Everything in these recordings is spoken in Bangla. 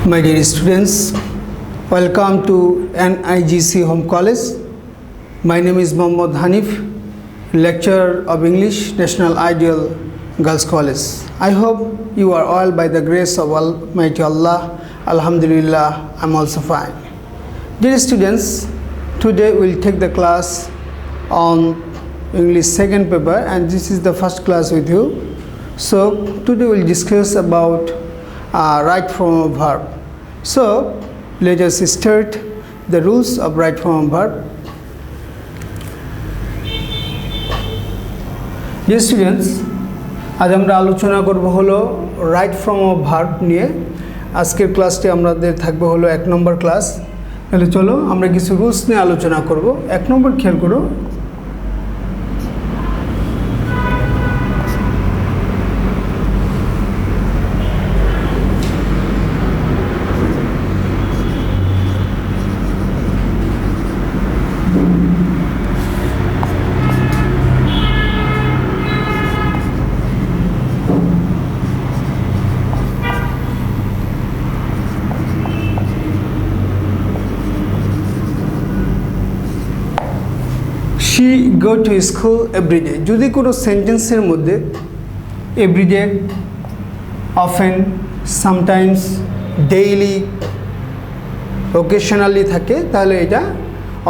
My dear students, welcome to NIGC Home College. My name is Mohammad Hanif, lecturer of English, National Ideal Girls College. I hope you are all by the grace of Almighty Allah. Alhamdulillah, I'm also fine. Dear students, today we'll take the class on English second paper, and this is the first class with you. So today we'll discuss about right form of verb. So let us start the rules of right form of verb. Dear students, আজ আমরা আলোচনা করব হলো রাইট ফর্ম অফ ভার্ব নিয়ে। আজকের ক্লাসটি আমাদের থাকবে হলো 1 নম্বর ক্লাস। তাহলে চলো আমরা কিছু রুলস নিয়ে আলোচনা করব। 1 নম্বর খেয়াল করো, she go to school every day. যদি কোনো সেন্টেন্সের মধ্যে everyday, often, sometimes, daily, occasionally থাকে, তাহলে এটা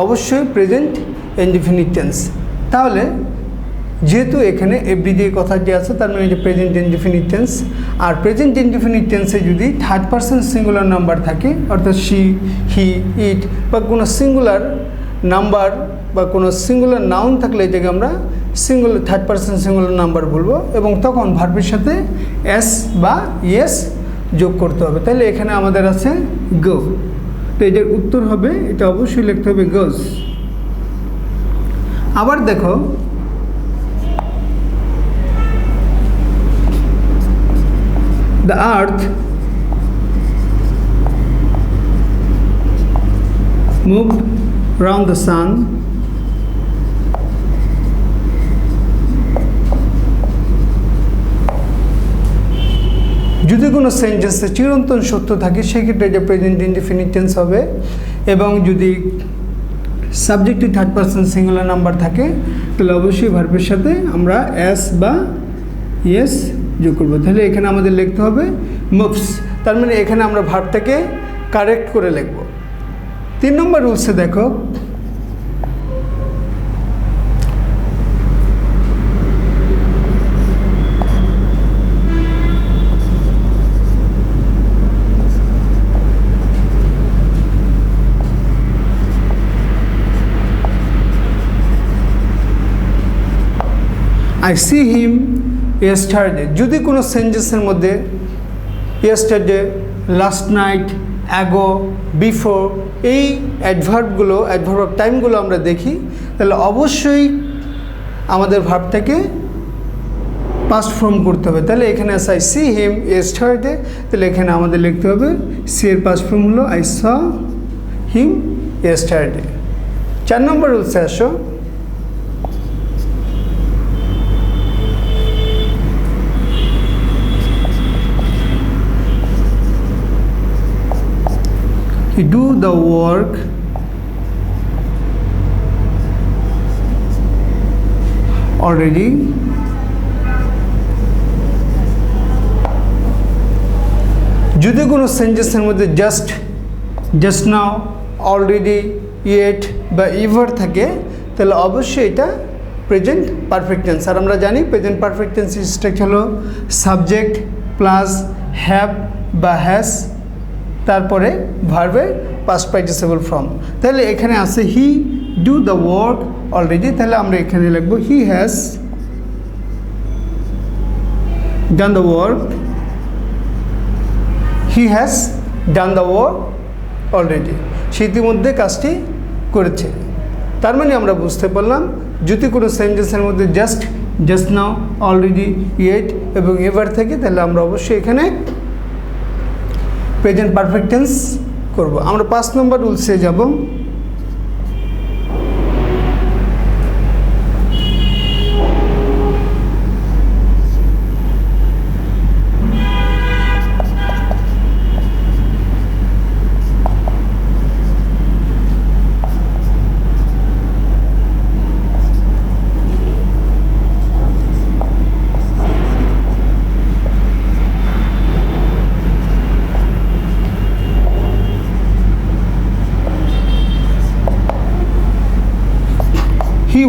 অবশ্যই প্রেজেন্ট ইনডিফিনিট টেন্স। তাহলে যেহেতু এখানে এভরিডে কথাটি আছে, তার মানে এটা প্রেজেন্ট ইনডিফিনিট টেন্স। আর প্রেজেন্ট ইনডিফিনিট টেন্সে যদি থার্ড পারসন সিঙ্গুলার নাম্বার থাকে, অর্থাৎ শি, হি, ইট বা কোনো সিঙ্গুলার নাম্বার বা কোনো সিঙ্গুলার নাউন থাকলে এটাকে আমরা singular third person singular number বলবো, এবং তখন ভার্বের সাথে এস বা ইয়েস যোগ করতে হবে। তাহলে এখানে আমাদের আছে গো, তো এটার উত্তর হবে, এটা অবশ্যই লিখতে হবে গোজ। আবার দেখো, the earth moved around the sun যদি কোনো সেন্টেন্সে চিরন্তন সত্য থাকে সেক্ষেত্রে এটা প্রেজেন্ট ইনডিফিনিট টেন্স হবে, এবং যদি সাবজেক্টে থার্ড পারসন সিঙ্গুলার নাম্বার থাকে তাহলে অবশ্যই ভার্বের সাথে আমরা এস বা ইয়েস যোগ করবো। তাহলে এখানে আমাদের লিখতে হবে মুভস, তার মানে এখানে আমরা ভার্বটাকে কারেক্ট করে লিখব। 3 নম্বর রুলসে দেখো, I see him yesterday। যদি কোনো সেন্টেন্সের মধ্যে yesterday, last night, ago, before এই অ্যাডভার্বগুলো, অ্যাডভার্ব অফ টাইমগুলো আমরা দেখি, তাহলে অবশ্যই আমাদের ভার্বটাকে পাস্ট ফর্ম করতে হবে। তাহলে এখানে আছে আই সি হিম yesterday, তাহলে এখানে আমাদের লিখতে হবে সি এর পাস্ট ফর্ম হলো আই স হিম yesterday। 4 নম্বর রুলসে আসো, do the work already, যদি কোনো সেন্টেন্সের মধ্যে just, just now, already, yet বা ইভার থাকে তাহলে অবশ্যই এটা প্রেজেন্ট পারফেক্ট টেন্স। আর আমরা জানি প্রেজেন্ট পারফেক্ট টেন্স স্ট্রাকচার হলো সাবজেক্ট প্লাস হ্যাভ বা হ্যাজ, তারপরে ভার্বের পাস্ট পার্টিসিপল ফর্ম। তাহলে এখানে আছে he do the work already, তাহলে আমরা এখানে লিখবো he has done the work, he has done the work already, সে ইতিমধ্যে কাজটি করেছে। তার মানে আমরা বুঝতে পারলাম যদি কোনো সেন্টেন্সের মধ্যে just, just now, already, yet এবং এভার থাকে তাহলে আমরা অবশ্যই এখানে প্রেজেন্ট পারফেক্ট টেন্স করব। আমরা 5 নম্বর রুলসে যাব।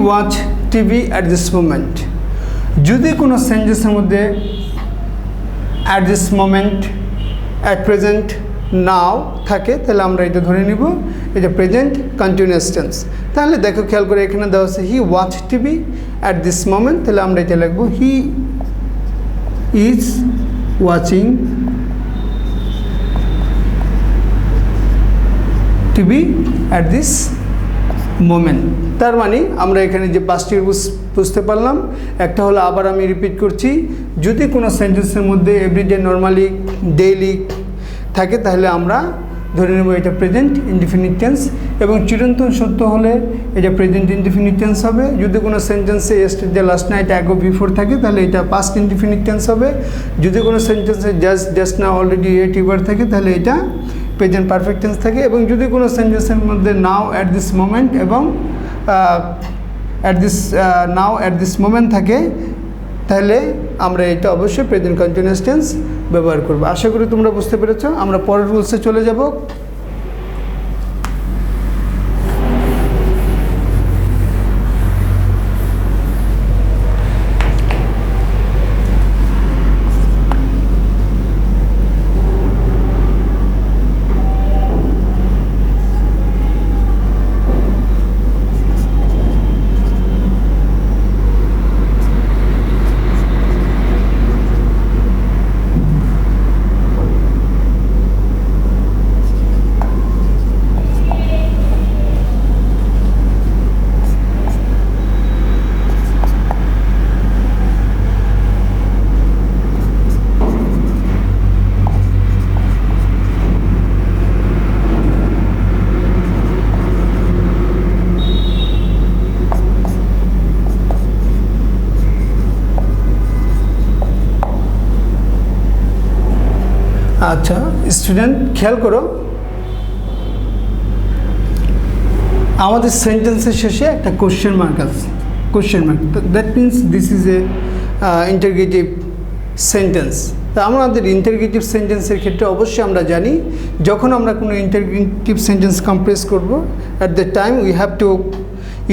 Watch TV at this moment. যদি কোনো সেন্টেন্সের মধ্যে at this moment, at present, now থাকে তাহলে আমরা এটা ধরে নিব এটা প্রেজেন্ট কন্টিনিউয়াস টেন্স। তাহলে দেখো খেয়াল করে এখানে দেওয়া আছে he watch TV at this moment, তাহলে আমরা এটা লিখব he is watching TV at this moment. তার মানে আমরা এখানে যে পাঁচটি বুঝতে পারলাম, একটা হলো আবার আমি রিপিট করছি, যদি কোনো সেন্টেন্সের মধ্যে এভরিডে, নর্মালি, ডেইলি থাকে তাহলে আমরা ধরে নেব এটা প্রেজেন্ট ইনডিফিনিট টেন্স, এবং চিরন্তন সত্য হলে এটা প্রেজেন্ট ইনডিফিনিট টেন্স হবে। যদি কোনো সেন্টেন্সে yesterday, last night, ago, before থাকে তাহলে এটা পাস্ট ইনডিফিনিট টেন্স হবে। যদি কোনো সেন্টেন্সে জাস্ট নাও, অলরেডি, ইয়েট, ইভার থাকে তাহলে এটা প্রেজেন্ট পারফেক্ট টেন্স থাকে। এবং যদি কোনো সেন্টেন্সের মধ্যে নাও, অ্যাট দিস মোমেন্ট এবং নাও অ্যাট দিস মোমেন্ট থাকে তাহলে আমরা এটা অবশ্যই প্রেজেন্ট কন্টিনিউয়াস টেন্স ব্যবহার করব। আশা করি তোমরা বুঝতে পেরেছো। আমরা পরের রুলসে চলে যাব। আচ্ছা স্টুডেন্ট, খেয়াল করো, আমাদের সেন্টেন্সের শেষে একটা কোশ্চেন মার্ক আছে। Question mark, that means this is a interrogative sentence. তা আমাদের ইন্টারগেটিভ সেন্টেন্সের ক্ষেত্রে অবশ্যই আমরা জানি যখন আমরা কোনো ইন্টারগেটিভ সেন্টেন্স কমপ্রেস করব, at the time we have to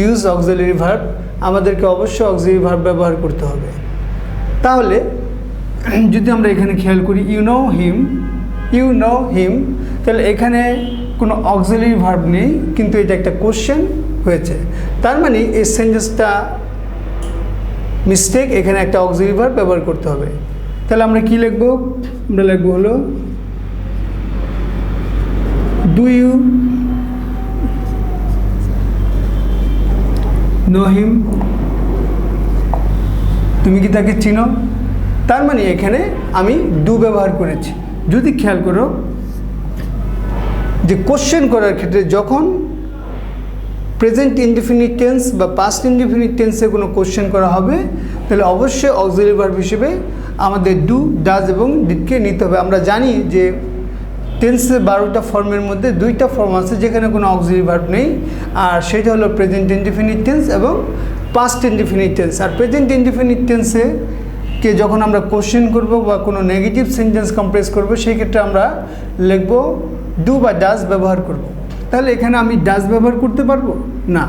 use auxiliary verb. আমাদেরকে অবশ্যই অক্সিলারি ভার্ব ব্যবহার করতে হবে। তাহলে যদি আমরা এখানে খেয়াল করি ইউ নো হিম, তাহলে এখানে কোনো অক্সিলারি ভার্ব নেই, কিন্তু এটা একটা কোশ্চেন হয়েছে। তার মানে এই সেন্টেন্সটা মিস্টেক, এখানে একটা অক্সিলারি ভার্ব ব্যবহার করতে হবে। তাহলে আমরা কি লিখব? আমরা লিখব হলো ডু ইউ নো হিম, তুমি কি তাকে চিনো? তার মানে এখানে আমি ডু ব্যবহার করেছি। যদি খেয়াল করো যে কোশ্চেন করার ক্ষেত্রে যখন প্রেজেন্ট ইনডিফিনিট টেন্স বা পাস্ট ইনডিফিনিট টেন্সে কোনো কোশ্চেন করা হবে তাহলে অবশ্যই অক্সিলারি ভার্ব হিসেবে আমাদের ডু, ডাজ এবং ডিডকে নিতে হবে। আমরা জানি যে টেন্সে 12টা ফর্মের মধ্যে 2টা ফর্ম আছে যেখানে কোনো অক্সিলারি ভার্ব নেই, আর সেটা হলো প্রেজেন্ট ইনডিফিনিট টেন্স এবং পাস্ট ইনডিফিনিট টেন্স। আর প্রেজেন্ট ইনডিফিনিট টেন্সে কে যখন আমরা কোশ্চেন করব বা কোনো নেগেটিভ সেন্টেন্স কমপ্রেস করব সেই ক্ষেত্রে আমরা লিখব ডু বা ডাজ ব্যবহার করব। তাহলে এখানে আমি ডাজ ব্যবহার করতে পারবো না,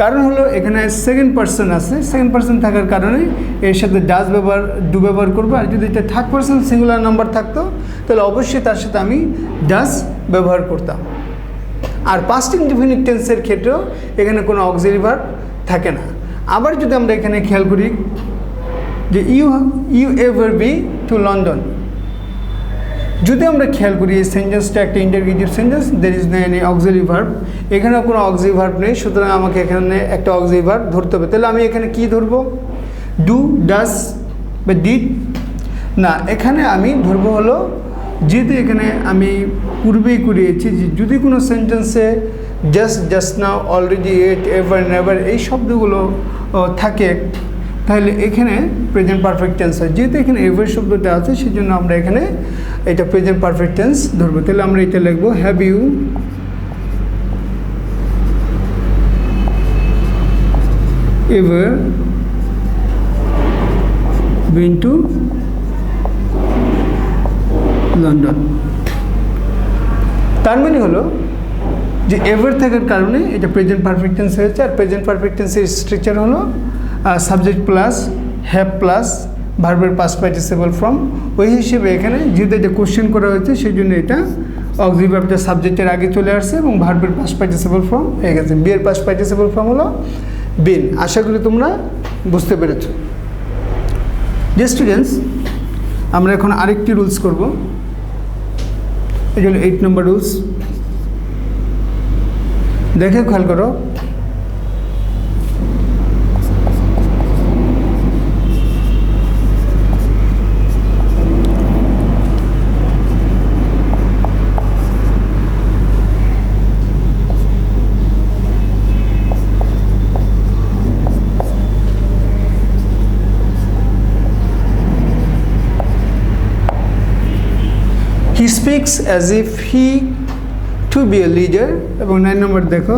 কারণ হলো এখানে সেকেন্ড পারসন আছে। সেকেন্ড পারসন থাকার কারণে এর সাথে ডু ব্যবহার করবো। আর যদি এটা থার্ড পারসন সিঙ্গুলার নাম্বার থাকতো তাহলে অবশ্যই তার সাথে আমি ডাজ ব্যবহার করতাম। আর পাস্ট ইনডিফিনিট টেন্সের ক্ষেত্রেও এখানে কোনো অক্সিলারি ভার্ব থাকে না। আবার যদি আমরা এখানে খেয়াল করি যে you ever be to London, যদি আমরা খেয়াল করি এই সেন্টেন্সটা একটা interrogative sentence, there is no any auxiliary verb, এখানেও কোনো অক্সিলারি ভার্ব নেই, সুতরাং আমাকে এখানে একটা অক্সিলারি ভার্ব ধরতে হবে। তাহলে আমি এখানে কি ধরবো? ডু, ডাজ বা ডিড না, এখানে আমি ধরবো হলো, যেহেতু এখানে আমি পূর্বেই করিয়েছি যে যদি কোনো সেন্টেন্সে জাস্ট নাও, অলরেডি, ইট, এভার, নেভার এই শব্দগুলো থাকে তাহলে এখানে প্রেজেন্ট পারফেক্ট টেন্স হয়। যেহেতু এখানে এভার শব্দটা আছে সেই জন্য আমরা এখানে এটা প্রেজেন্ট পারফেক্ট টেন্স ধরবো। তাহলে আমরা এটা লিখবো have you ever been to London. তার মানে হলো যে এভার থাকার কারণে এটা প্রেজেন্ট পারফেক্ট টেন্স হয়েছে। আর প্রেজেন্ট পারফেক্ট টেন্সের স্ট্রাকচার হলো সাবজেক্ট প্লাস হ্যাভ প্লাস ভার্বের পাস্ট পার্টিসিপল ফর্ম। ওই হিসেবে এখানে যেহেতু এটা কোশ্চেন করা হয়েছে সেই জন্য এটা অক্সিলারি ভার্বটা সাবজেক্টের আগে চলে আসছে এবং ভার্বের পাস্ট পার্টিসিপল ফর্ম হয়ে গেছে। বি এর পাস্ট পার্টিসিপল ফর্ম হলো বিন। আশা করি তোমরা বুঝতে পেরেছ। যে স্টুডেন্টস, আমরা এখন আরেকটি রুলস করব। এই জন্য 8 নম্বর রুলস দেখে খেয়াল করো। He speaks as if he to be a leader এবং 9 নম্বর দেখো,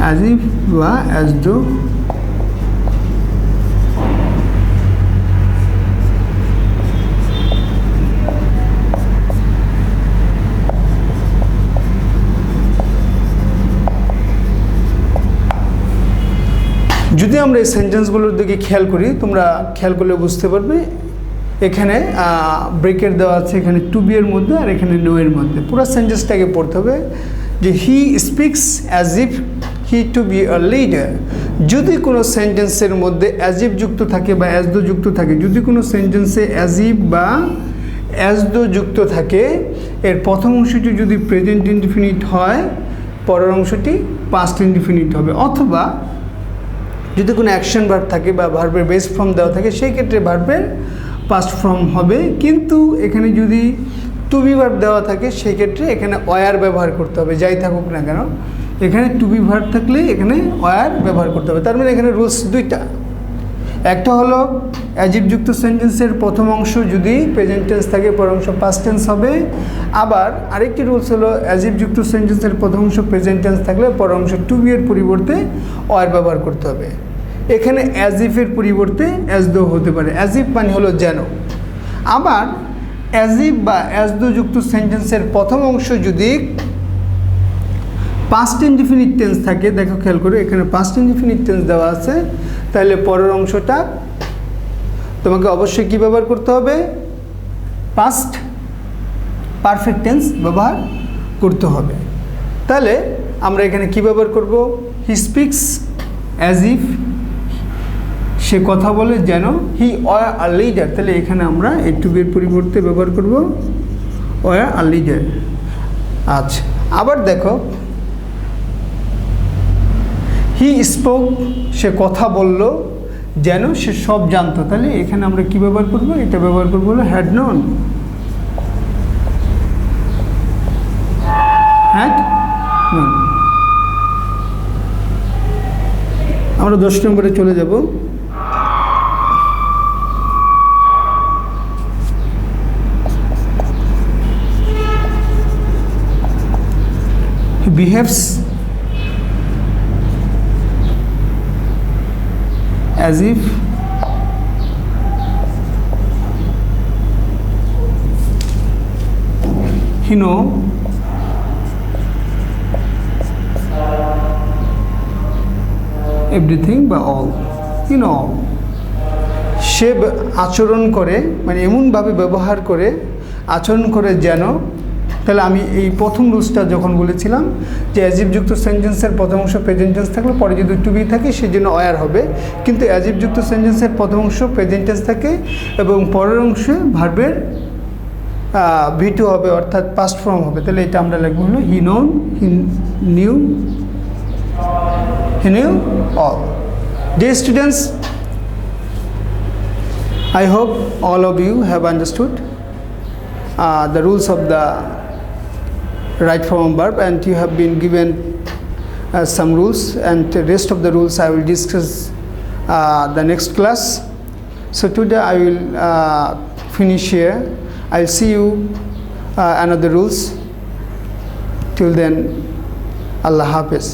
as if বা as though যদি আমরা এই সেন্টেন্সগুলোর দিকে খেয়াল করি, তোমরা খেয়াল করলে বুঝতে পারবে এখানে ব্রেকেট দেওয়া আছে এখানে টু বি এর মধ্যে আর এখানে নো এর মধ্যে। পুরো সেন্টেন্সটাকে পড়তে হবে যে he speaks as if he to be a leader. যদি কোনো সেন্টেন্সের মধ্যে অ্যাজ ইফ যুক্ত থাকে বা অ্যাজ দো যুক্ত থাকে, যদি কোনো সেন্টেন্সে অ্যাজ ইফ বা অ্যাজ দো যুক্ত থাকে, এর প্রথম অংশটি যদি প্রেজেন্ট ইনডিফিনিট হয়, পরের অংশটি পাস্ট ইনডিফিনিট হবে। অথবা যদি কোনো অ্যাকশন ভার্ব থাকে বা ভার্বের বেস ফর্ম দেওয়া থাকে, সেই ক্ষেত্রে ভার্বের পাস্ট ফর্ম হবে। কিন্তু এখানে যদি টু বি ভার্ব দেওয়া থাকে, সেই ক্ষেত্রে এখানে ওয়ার ব্যবহার করতে হবে, যাই থাকুক না কেন। এখানে টু বি ভার্ব থাকলে এখানে ওয়ার ব্যবহার করতে হবে। তার মানে এখানে রুলস দুইটা। একটা হলো অ্যাজিভ যুক্ত সেন্টেন্সের প্রথম অংশ যদি প্রেজেন্ট টেন্স থাকে, পরের অংশ পাস্ট টেন্স হবে। আবার আরেকটি রুলস হলো অ্যাজিভ যুক্ত সেন্টেন্সের প্রথম অংশ প্রেজেন্ট টেন্স থাকলে পরের অংশ টু বি এর পরিবর্তে ওয়ার ব্যবহার করতে হবে। এখানে অ্যাজ ইফের পরিবর্তে অ্যাজ দো হতে পারে। অ্যাজ ইফ মানে হলো যেন। আবার অ্যাজ ইফ বা অ্যাজ দো যুক্ত সেন্টেন্সের প্রথম অংশ যদি পাস্ট ইনডিফিনিট টেন্স থাকে, দেখো খেয়াল করে এখানে পাস্ট ইনডিফিনিট টেন্স দেওয়া আছে, তাহলে পরের অংশটা তোমাকে অবশ্যই কী ব্যবহার করতে হবে? পাস্ট পারফেক্ট টেন্স ব্যবহার করতে হবে। তাহলে আমরা এখানে কী ব্যবহার করব? হি স্পিক্স অ্যাজ ইফ, সে কথা বলে যেন, হি ওয়ার আ লিডার, তাহলে এখানে আমরা এই টু বি এর পরিবর্তে ব্যবহার করব ওয়ার আ লিডার। আচ্ছা, আবার দেখো হি স্পোক, সে কথা বলল যেন সে সব জানতো, তাহলে এখানে আমরা কি ব্যবহার করব? এটা ব্যবহার করবো হলো হ্যাড নোন। Had known. আমরা 10 নম্বরে চলে যাব। He behaves as if he know everything বা all, you know all। সে আচরণ করে, মানে এমনভাবে ব্যবহার করে, আচরণ করে যেন। তাহলে আমি এই প্রথম রুলসটা যখন বলেছিলাম যে অ্যাজিভ যুক্ত সেন্টেন্সের প্রথম অংশ প্রেজেন্ট টেন্স থাকলে পরে যদি টু বি থাকে সেই জন্য ওয়ার হবে। কিন্তু অ্যাজিভ যুক্ত সেন্টেন্সের প্রথম অংশ প্রেজেন্ট টেন্স থাকে এবং পরের অংশে ভার্বের ভি2 হবে, অর্থাৎ পাস্ট ফর্ম হবে। তাহলে এটা আমরা লিখব হলো he known, he knew all. Dear students, I hope all of you have understood the rules of the right form verb, and you have been given some rules, and the rest of the rules I will discuss the next class. So today I will finish here. I'll see you another rules. Till then, Allah Hafiz.